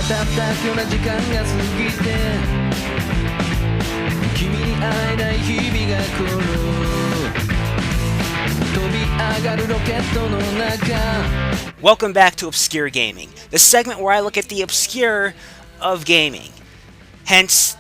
たった今日な時間が過ぎて君に会えない日々が来る飛び上がるロケットの中 Welcome back to Obscure Gaming, the segment where I look at the obscure of gaming, hence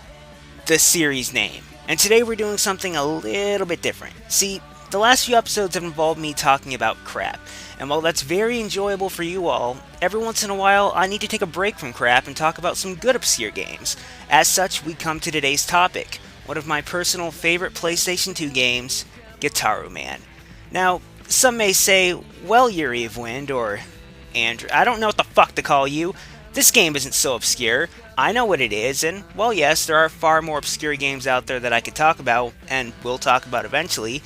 the series name. And today we're doing something a little bit different. See, the last few episodes have involved me talking about crap, and while that's very enjoyable for you all, every once in a while I need to take a break from crap and talk about some good obscure games. As such, we come to today's topic, one of my personal favorite PlayStation 2 games, Gitaroo Man. Now, some may say, well, Yuriofwind, or Andrew, I don't know what the fuck to call you. This game isn't so obscure. I know what it is, and, well, yes, there are far more obscure games out there that I could talk about, and will talk about eventually.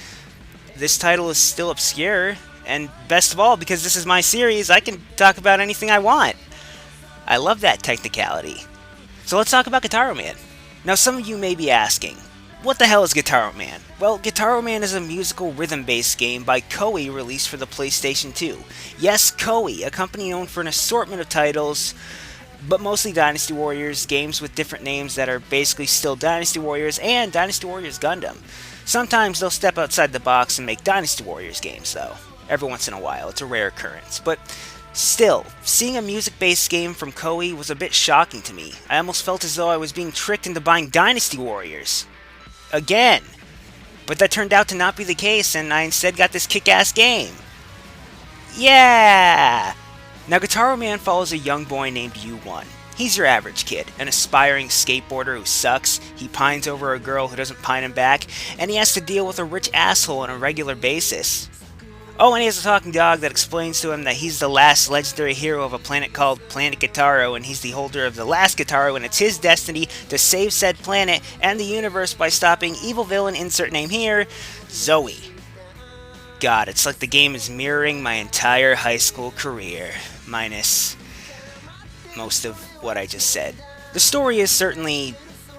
This title is still obscure, and best of all, because this is my series, I can talk about anything I want. I love that technicality. So let's talk about Gitaroo Man. Now, some of you may be asking, what the hell is Gitaroo Man? Well, Gitaroo Man is a musical rhythm-based game by Koei released for the PlayStation 2. Yes, Koei, a company known for an assortment of titles, but mostly Dynasty Warriors, games with different names that are basically still Dynasty Warriors and Dynasty Warriors Gundam. Sometimes they'll step outside the box and make Dynasty Warriors games, though. Every once in a while, it's a rare occurrence. But still, seeing a music-based game from Koei was a bit shocking to me. I almost felt as though I was being tricked into buying Dynasty Warriors. Again. But that turned out to not be the case, and I instead got this kick-ass game. Yeah! Now, Gitaroo Man follows a young boy named U1. He's your average kid, an aspiring skateboarder who sucks, he pines over a girl who doesn't pine him back, and he has to deal with a rich asshole on a regular basis. Oh, and he has a talking dog that explains to him that he's the last legendary hero of a planet called Planet Gitaroo, and he's the holder of the last Gitaroo, and it's his destiny to save said planet and the universe by stopping evil villain insert name here, Zoe. God, it's like the game is mirroring my entire high school career, minus most of what I just said. The story is certainly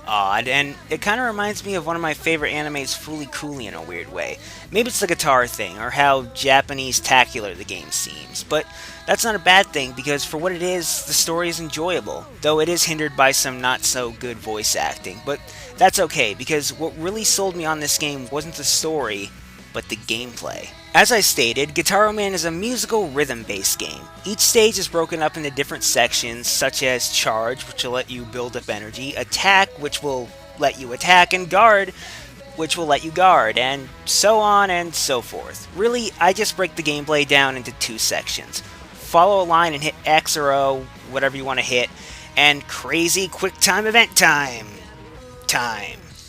odd, and it kind of reminds me of one of my favorite animes, Fooly Cooly, in a weird way. Maybe it's the guitar thing, or how Japanese-tacular the game seems, but that's not a bad thing, because for what it is, the story is enjoyable, though it is hindered by some not-so-good voice acting, but that's okay, because what really sold me on this game wasn't the story, but the gameplay. As I stated, Gitaroo Man is a musical rhythm-based game. Each stage is broken up into different sections, such as Charge, which will let you build up energy, Attack, which will let you attack, and Guard, which will let you guard, and so on and so forth. Really, I just break the gameplay down into two sections. Follow a line and hit X or O, whatever you want to hit, and crazy quick time event time.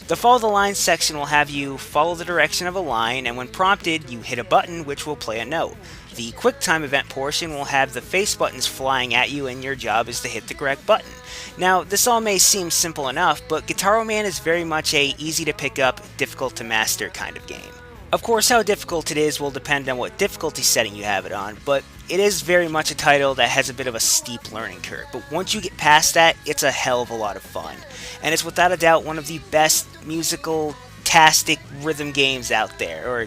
The follow the line section will have you follow the direction of a line, and when prompted, you hit a button which will play a note. The quick time event portion will have the face buttons flying at you, and your job is to hit the correct button. Now, this all may seem simple enough, but Gitaroo Man is very much a easy to pick up, difficult to master kind of game. Of course, how difficult it is will depend on what difficulty setting you have it on, but it is very much a title that has a bit of a steep learning curve. But once you get past that, it's a hell of a lot of fun. And it's without a doubt one of the best musical-tastic rhythm games out there, or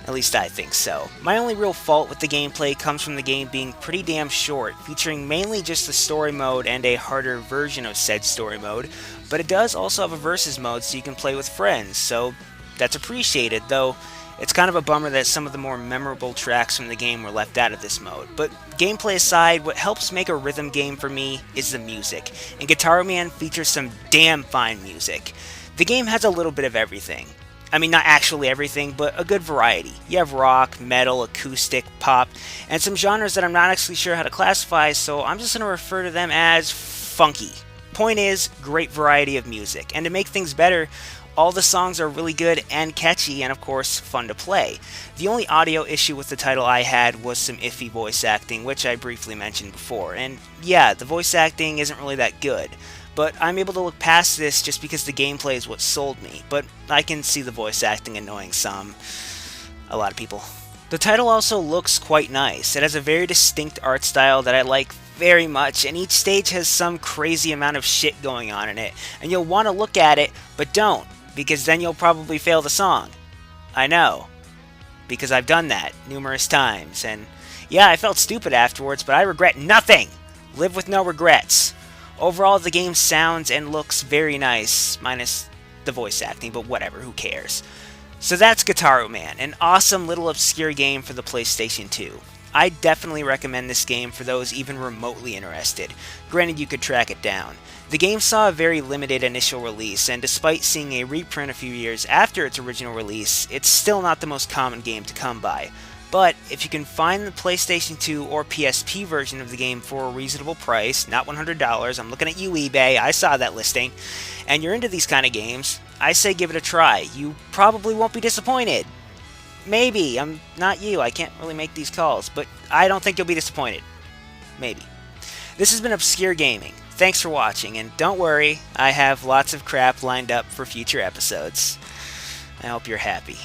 at least I think so. My only real fault with the gameplay comes from the game being pretty damn short, featuring mainly just the story mode and a harder version of said story mode, but it does also have a versus mode so you can play with friends, so that's appreciated, though it's kind of a bummer that some of the more memorable tracks from the game were left out of this mode. But gameplay aside, what helps make a rhythm game for me is the music, and Gitaroo Man features some damn fine music. The game has a little bit of everything. I mean, not actually everything, but a good variety. You have rock, metal, acoustic, pop, and some genres that I'm not actually sure how to classify, so I'm just going to refer to them as funky. Point is, great variety of music, and to make things better, all the songs are really good and catchy and of course fun to play. The only audio issue with the title I had was some iffy voice acting, which I briefly mentioned before, and yeah, the voice acting isn't really that good. But I'm able to look past this just because the gameplay is what sold me, but I can see the voice acting annoying a lot of people. The title also looks quite nice. It has a very distinct art style that I like very much, and each stage has some crazy amount of shit going on in it, and you'll want to look at it, but don't, because then you'll probably fail the song. I know, because I've done that numerous times, and yeah, I felt stupid afterwards, but I regret nothing! Live with no regrets. Overall, the game sounds and looks very nice, minus the voice acting, but whatever, who cares. So that's Gitaroo Man, an awesome little obscure game for the PlayStation 2. I definitely recommend this game for those even remotely interested. Granted, you could track it down. The game saw a very limited initial release, and despite seeing a reprint a few years after its original release, it's still not the most common game to come by. But if you can find the PlayStation 2 or PSP version of the game for a reasonable price, not $100, I'm looking at you eBay, I saw that listing, and you're into these kind of games, I say give it a try. You probably won't be disappointed. Maybe. I'm not you. I can't really make these calls, but I don't think you'll be disappointed. Maybe. This has been Obscure Gaming. Thanks for watching, and don't worry, I have lots of crap lined up for future episodes. I hope you're happy.